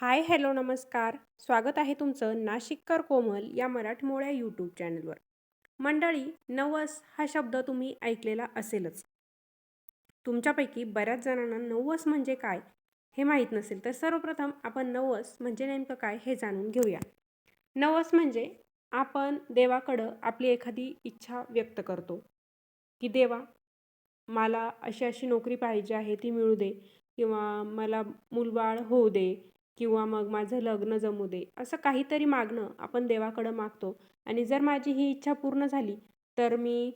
हाय, hello, नमस्कार. स्वागत आहे तुमचं नाशिककर कोमल या मराठमोळ्या यूट्यूब चॅनलवर. मंडळी, नवस हा शब्द तुम्ही ऐकलेला असेलच. तुमच्यापैकी बऱ्याच जणांना नवस म्हणजे काय हे माहीत नसेल, तर सर्वप्रथम आपण नवस म्हणजे नेमकं काय हे जाणून घेऊया. नवस म्हणजे आपण देवाकडं आपली एखादी इच्छा व्यक्त करतो, की देवा, मला अशी अशी नोकरी पाहिजे आहे, ती मिळू दे, किंवा मला मूलबाळ होऊ दे, किंवा मग माझं लग्न जमू दे. असं काहीतरी मागणं आपण देवाकडं मागतो. आणि जर माझी ही इच्छा पूर्ण झाली, तर मी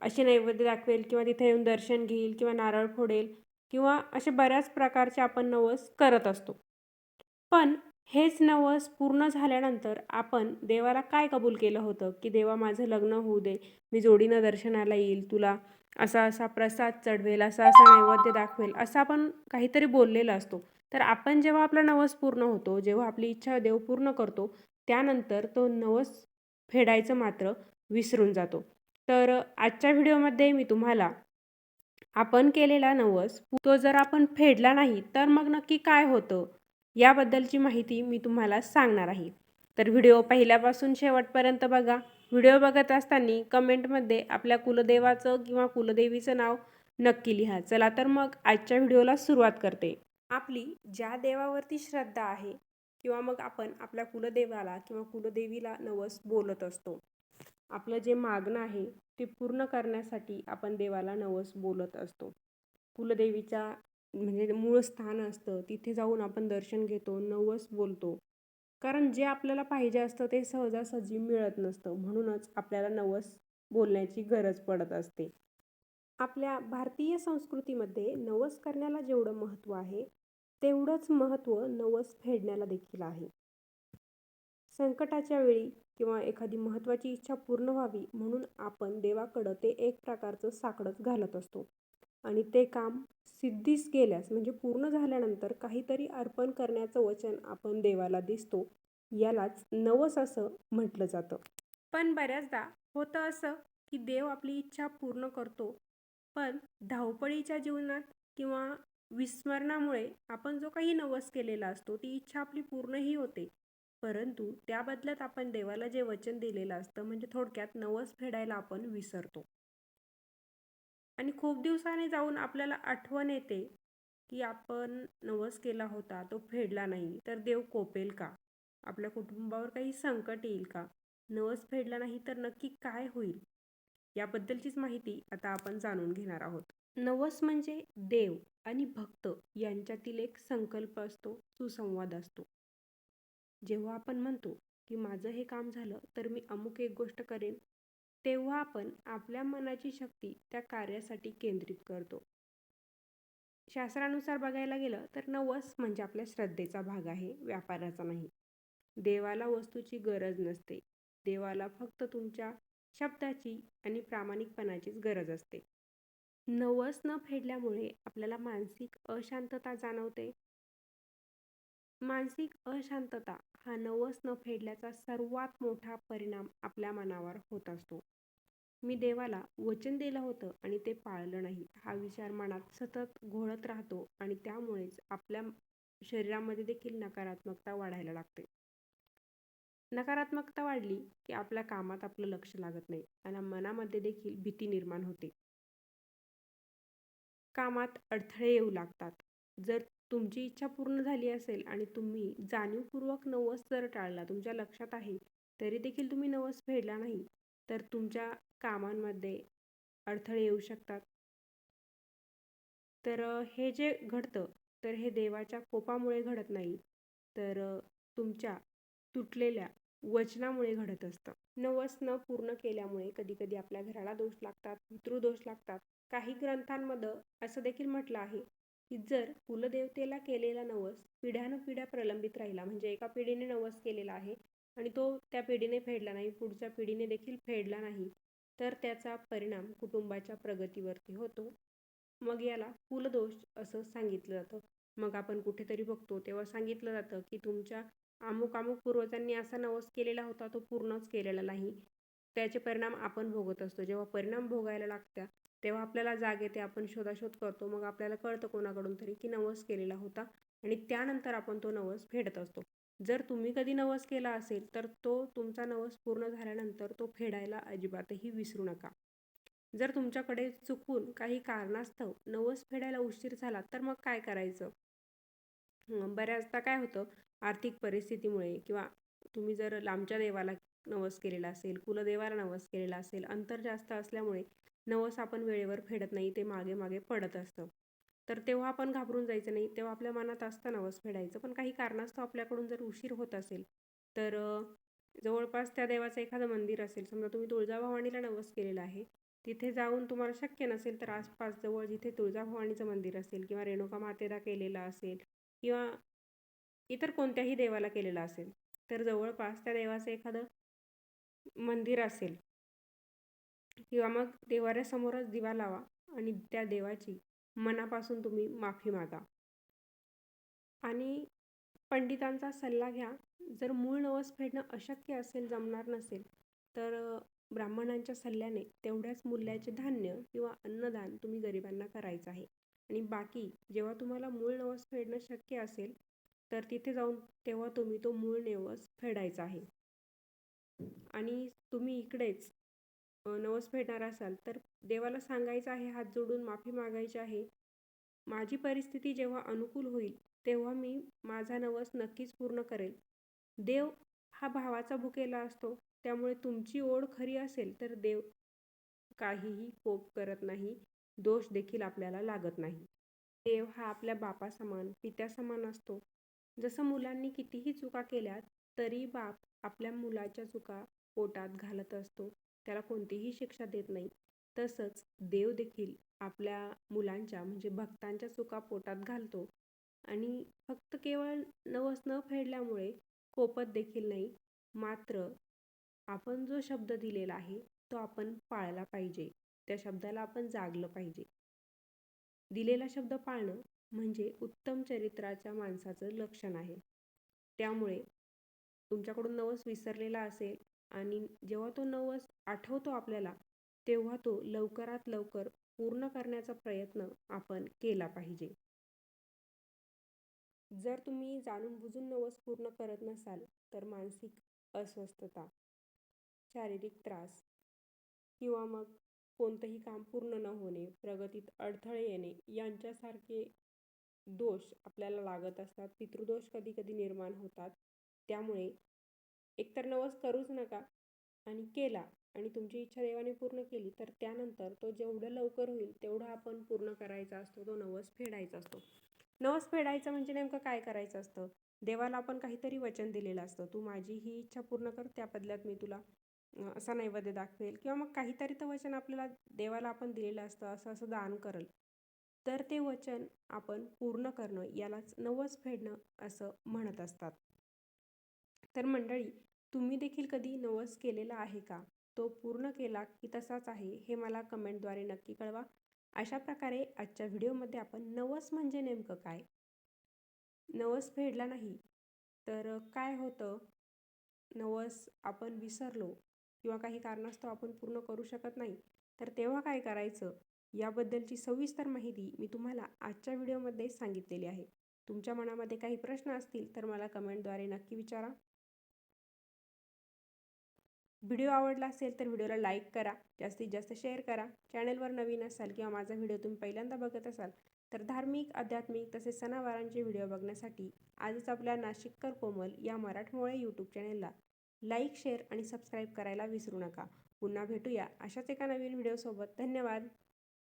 असे नैवेद्य दाखवेल, किंवा तिथे येऊन दर्शन घेईल, किंवा नारळ फोडेल, किंवा असे बऱ्याच प्रकारचे आपण नवस करत असतो. पण हेच नवस पूर्ण झाल्यानंतर आपण देवाला काय कबूल केलं होतं, की देवा, माझं लग्न होऊ दे, मी जोडीनं दर्शनाला येईल, तुला असा असा प्रसाद चढवेल, असा असा नैवेद्य दाखवेल, असं आपण काहीतरी बोललेलं असतो. तर आपण जेव्हा आपला नवस पूर्ण होतो, जेव्हा आपली इच्छा देव पूर्ण करतो, त्यानंतर तो नवस फेडायचं मात्र विसरून जातो. तर आजच्या व्हिडिओमध्ये मी तुम्हाला आपण केलेला नवस तो जर आपण फेडला नाही, तर मग नक्की काय होतं याबद्दलची माहिती मी तुम्हाला सांगणार आहे. तर व्हिडिओ पहिल्यापासून शेवटपर्यंत बघा. व्हिडिओ बघत असताना कमेंटमध्ये आपल्या कुलदेवाचं किंवा कुलदेवीचं नाव नक्की लिहा. चला तर मग आजच्या व्हिडिओला सुरुवात करते. आपली ज्या देवावरती श्रद्धा आहे, किंवा मग आपण आपल्या कुलदेवाला किंवा कुलदेवीला नवस बोलत असतो. आपलं जे मागणं आहे ते पूर्ण करण्यासाठी आपण देवाला नवस बोलत असतो. कुलदेवीच्या म्हणजे मूळ स्थान असतं, तिथे जाऊन आपण दर्शन घेतो, नवस बोलतो. कारण जे आपल्याला पाहिजे असतं ते सहजासहजी मिळत नसतं, म्हणूनच आपल्याला नवस बोलण्याची गरज पडत असते. आपल्या भारतीय संस्कृतीमध्ये नवस करण्याला जेवढं महत्त्व आहे, तेवढंच महत्त्व नवस फेडण्याला देखील आहे. संकटाच्या वेळी किंवा एखादी महत्त्वाची इच्छा पूर्ण व्हावी म्हणून आपण देवाकडं ते एक प्रकारचं साकडंच घालत असतो. आणि ते काम सिद्धीस गेल्यास म्हणजे पूर्ण झाल्यानंतर काहीतरी अर्पण करण्याचं वचन आपण देवाला दिसतो. यालाच नवस असं म्हटलं जातं. पण बऱ्याचदा होतं असं, की देव आपली इच्छा पूर्ण करतो, पण धावपळीच्या जीवनात किंवा विस्मरणामुळे आपण जो काही नवस केलेला असतो ती इच्छा आपली पूर्णही होते, परंतु त्या बदल्यात आपण देवाला जे वचन दिलेलं असतं, म्हणजे थोडक्यात नवस फेडायला आपण विसरतो. आणि खूप दिवसांनी जाऊन आपल्याला आठवण येते, की आपण नवस केला होता, तो फेडला नाही, तर देव कोपेल का? आपल्या कुटुंबावर काही संकट येईल का? नवस फेडला नाही तर नक्की काय होईल? याबद्दलचीच माहिती आता आपण जाणून घेणार आहोत. नवस म्हणजे देव आणि भक्त यांच्यातील एक संकल्प असतो, सुसंवाद असतो. जेव्हा आपण म्हणतो, की माझं हे काम झालं तर मी अमुक एक गोष्ट करेन, तेव्हा आपण आपल्या मनाची शक्ती त्या कार्यासाठी केंद्रित करतो. शास्त्रानुसार बघायला गेलं तर नवस म्हणजे आपल्या श्रद्धेचा भाग आहे, व्यापाराचा नाही. देवाला वस्तूची गरज नसते. देवाला फक्त तुमच्या शब्दाची आणि प्रामाणिकपणाचीच गरज असते. नवस न फेडल्यामुळे आपल्याला मानसिक अशांतता जाणवते. मानसिक अशांतता हा नवस न फेडल्याचा सर्वात मोठा परिणाम आपल्या मनावर होत असतो. मी देवाला वचन दिलं होतं आणि ते पाळलं नाही, हा विचार मनात सतत घोळत राहतो आणि त्यामुळेच आपल्या शरीरामध्ये देखील नकारात्मकता वाढायला लागते. नकारात्मकता वाढली की आपल्या कामात आपलं लक्ष लागत नाही आणि मनामध्ये देखील भीती निर्माण होते. कामात अडथळे येऊ लागतात. जर तुमची इच्छा पूर्ण झाली असेल आणि तुम्ही जाणीवपूर्वक नवस जर टाळला, तुमच्या लक्षात आहे तरी देखील तुम्ही नवस फेडला नाही, तर तुमच्या कामांमध्ये अडथळे येऊ शकतात. तर हे जे घडतं, तर हे देवाच्या कोपामुळे घडत नाही, तर तुमच्या तुटलेल्या वचनामुळे घडत असतं. नवस न पूर्ण केल्यामुळे कधीकधी आपल्या घराला दोष लागतात, पितृदोष लागतात. काही ग्रंथांमध्ये असं देखील म्हटलं आहे, की जर कुलदेवतेला केलेला नवस पिढ्यानपिढ्या प्रलंबित राहिला, म्हणजे एका पिढीने नवस केलेला आहे आणि तो त्या पिढीने फेडला नाही, पुढच्या पिढीने देखील फेडला नाही, तर त्याचा परिणाम कुटुंबाच्या प्रगतीवरती होतो. मग याला कुलदोष असं सांगितलं जातं. मग आपण कुठेतरी बघतो तेव्हा सांगितलं जातं, की तुमच्या अमुक अमुक पूर्वजांनी असा नवस केलेला होता, तो पूर्णच केलेला नाही. त्याचे परिणाम आपण भोगत असतो. जेव्हा परिणाम भोगायला लागतात तेव्हा आपल्याला जाग येते, आपण शोधाशोध करतो. मग आपल्याला कळतं कोणाकडून तरी, की नवस केलेला होता आणि त्यानंतर आपण तो नवस फेडत असतो. जर तुम्ही कधी नवस केला असेल तर तो तुमचा नवस पूर्ण झाल्यानंतर तो फेडायला अजिबातही विसरू नका. जर तुमच्याकडे चुकून काही कारणास्तव नवस फेडायला उशीर झाला तर मग काय करायचं? बऱ्याचदा काय होतं, आर्थिक परिस्थितीमुळे किंवा तुम्ही जर लांबच्या देवाला नवस केलेला असेल, कुलदेवाला नवस केलेला असेल, अंतर जास्त असल्यामुळे नवस आपण वेळेवर फेडत नाही, ते मागे मागे पडत असतं. तर तेव्हा आपण घाबरून जायचं नाही. तेव्हा आपल्या मनात असतं नवस फेडायचं, पण काही कारणास्तव आपल्याकडून जर उशीर होत असेल तर जवळपास त्या देवाचं एखादं मंदिर असेल, समजा तुम्ही तुळजाभवानीला नवस केलेला आहे, तिथे जाऊन तुम्हाला शक्य नसेल तर आसपास जवळ जिथे तुळजाभवानीचं मंदिर असेल किंवा रेणुका मातेला केलेला असेल किंवा इतर कोणत्याही देवाला केलेला असेल, तर जवळपास त्या देवाचं एखादं मंदिर असेल किंवा मग देवाऱ्यासमोरच दिवा लावा आणि त्या देवाची मनापासून तुम्ही माफी मागा आणि पंडितांचा सल्ला घ्या. जर मूळ नवस फेडणं अशक्य असेल, जमणार नसेल, तर ब्राह्मणांच्या सल्ल्याने तेवढ्याच मूल्याचे धान्य किंवा अन्नदान तुम्ही गरिबांना करायचं आहे. आणि बाकी जेव्हा तुम्हाला मूळ नवस फेडणं शक्य असेल तर तिथे जाऊन तेव्हा तुम्ही तो मूळ नवस फेडायचा आहे. आणि तुम्ही इकडेच नवस फेडणार असाल तर देवाला सांगायचं आहे, हात जोडून माफी मागायची आहे. माझी परिस्थिती जेव्हा अनुकूल होईल तेव्हा मी माझा नवस नक्कीच पूर्ण करेल. देव हा भावाचा भुकेला असतो, त्यामुळे तुमची ओढ खरी असेल तर देव काहीही कोप करत नाही, दोष देखील आपल्याला लागत नाही. देव हा आपल्या बापासमान, पित्यासमान असतो. जसं मुलांनी कितीही चुका केल्या तरी बाप आपल्या मुलाच्या चुका पोटात घालत असतो, त्याला कोणतीही शिक्षा देत नाही. तसंच देव देखील आपल्या मुलांच्या म्हणजे भक्तांच्या चुका पोटात घालतो आणि फक्त केवळ नवस न फेडल्यामुळे कोपत देखील नाही. मात्र आपण जो शब्द दिलेला आहे तो आपण पाळला पाहिजे, त्या शब्दाला आपण जागलं पाहिजे. दिलेला शब्द पाळणं म्हणजे उत्तम चरित्राच्या माणसाचं लक्षण आहे. त्यामुळे तुमच्याकडून नवस विसरलेला असेल आणि जेव्हा तो नवस आठवतो आपल्याला, तेव्हा तो लवकरात लवकर पूर्ण करण्याचा प्रयत्न आपण केला पाहिजे. जर तुम्ही जाणून बुजून नवस पूर्ण करत नसाल तर मानसिक अस्वस्थता, शारीरिक त्रास किंवा मग कोणतंही काम पूर्ण न होणे, प्रगतीत अडथळे येणे यांच्यासारखे दोष आपल्याला लागत असतात. पितृदोष कधी कधी निर्माण होतात. त्यामुळे एकतर नवस करूच नका आणि केला आणि तुमची इच्छा देवाने पूर्ण केली तर त्यानंतर तो जेवढं लवकर होईल तेवढं आपण पूर्ण करायचा असतो, तो नवस फेडायचा असतो. नवस फेडायचं म्हणजे नेमकं काय करायचं असतं? देवाला आपण काहीतरी वचन दिलेलं असतं, तू माझी ही इच्छा पूर्ण कर, त्या बदल्यात मी तुला असा नैवेद्य दाखवेल किंवा मग काहीतरी तर वचन आपल्याला देवाला आपण दिलेलं असतं, असं असं दान करल. तर ते वचन आपण पूर्ण करणं यालाच नवस फेडणं असं म्हणत असतात. तर मंडळी, तुम्ही देखील कधी नवस केलेला आहे का? तो पूर्ण केला की तसाच आहे हे मला कमेंटद्वारे नक्की कळवा. अशा प्रकारे आजच्या व्हिडिओमध्ये आपण नवस म्हणजे नेमकं काय, नवस फेडला नाही तर काय होतं, नवस आपण विसरलो किंवा काही कारणास्तव आपण पूर्ण करू शकत नाही तर तेव्हा काय करायचं, याबद्दलची सविस्तर माहिती मी तुम्हाला आजच्या व्हिडिओमध्ये सांगितलेली आहे. तुमच्या मनामध्ये काही प्रश्न असतील तर मला कमेंटद्वारे नक्की विचारा. व्हिडिओ आवडला असेल तर व्हिडिओला लाईक करा, जास्तीत जास्त शेअर करा. चॅनलवर नवीन असाल किंवा माझा व्हिडिओ तुम्ही पहिल्यांदा बघत असाल तर धार्मिक, आध्यात्मिक तसेच सणावारांचे व्हिडिओ बघण्यासाठी आजच आपल्या नाशिककर कोमल या मराठमोळे यूट्यूब चॅनलला लाईक, शेअर आणि सबस्क्राईब करायला विसरू नका. पुन्हा भेटूया अशाच एका नवीन व्हिडिओसोबत. धन्यवाद.